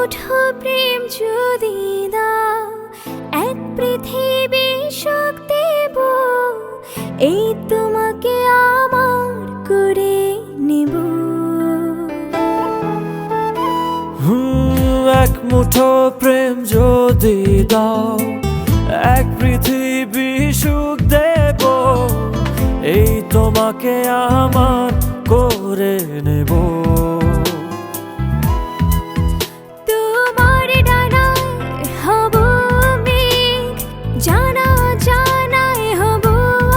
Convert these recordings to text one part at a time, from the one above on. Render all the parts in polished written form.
মুঠো প্রেম যদি দাও, এক পৃথিবী সুখ দেব, এই তোমাকে আমার করে নেব। এক মুঠো প্রেম যদি দাও, এক পৃথিবী সুখ দেব, এই তোমাকে আমার করে নেব। তোমার ডানায় হব মেঘ, জানা জানায় হব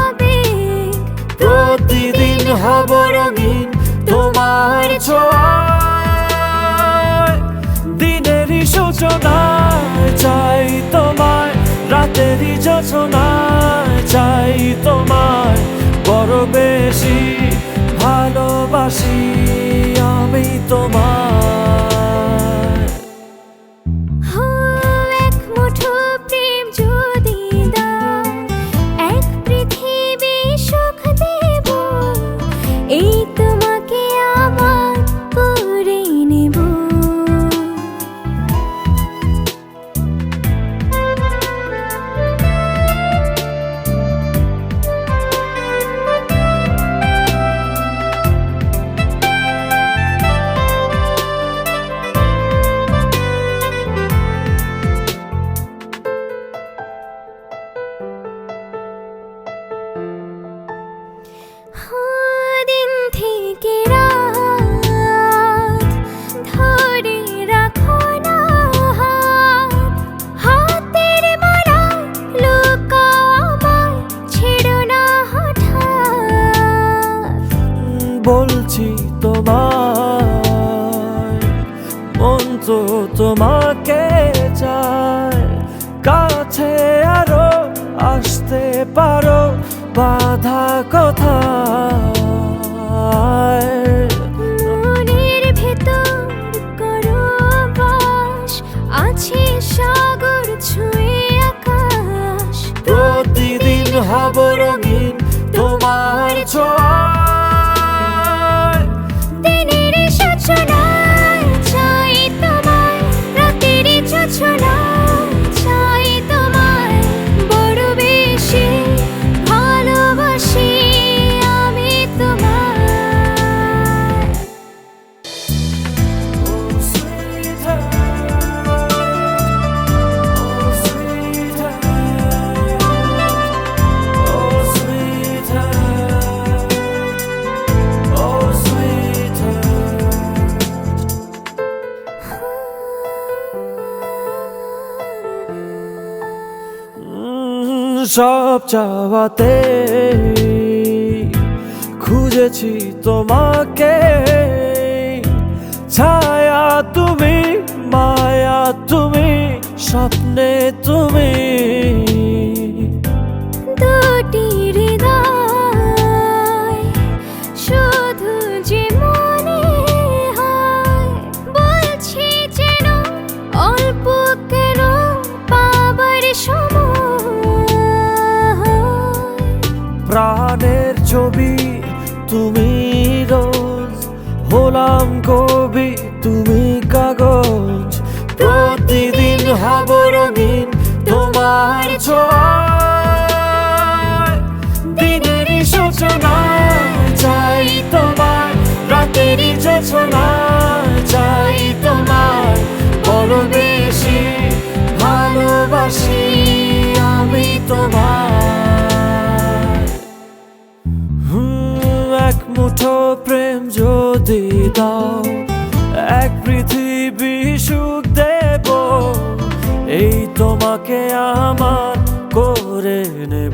আবেগ, প্রতিদিন হব রঙিন তোমার ছোঁয়ায়। দিনেরই সূচনায় চাই তোমায়, রাতেরই যোছনায় চাই তোমায়, বড় বেশি ভালোবাসি আমি তোমায়। এক মুঠো প্রেম যদি দাও, এক পৃথিবী সুখ দেব, এই তোমাকে আমার করে নেব। দিন থেকে রাত ধরে রাখো না হাত, হাতের মালা লুকাও আমায়, ছেড়ো না হঠাৎ। বলছি তোমায়, মন তো তোমাকে চায়, কাছে আরো আসতে পারো, বাধা কোথায়। মনের ভেতর করো বাস, আছে সাগর ছুঁয়ে আকাশ, প্রতিদিন হব রঙিন তোমার ছোঁয়ায়। দিনের সূচনায় চাই তোমায়, রাতের যোছনায় চাই তোমায়, বড় বেশি ভালোবাসি আমি তোমায়। Oh, sweetheart, oh, sweetheart, oh, sweetheart, oh, sweetheart. সব চাওয়াতে খুঁজেছি তোমাকে, ছায়া তুমি, মায়া তুমি, স্বপ্নে তুমি। দুটি হৃদয় শুধু যে মনে হয়, বলছি যেন অল্প কেন পাবার সময়। প্রাণের ছবি তুমি রোজ, হলাম কবি তুমি কাগজ, প্রতিদিন হব রঙিন তোমার ছোঁয়ায়। দিনেরই সূচনায় চাই তোমার, রাতেরই যোছনায় চাই তোমার, বড় বেশি ভালোবাসি আমি তোমায়। এক মুঠো প্রেম যদি দাও, এক পৃথিবী সুখ দেব, এই তোমাকে আমার করে নেব।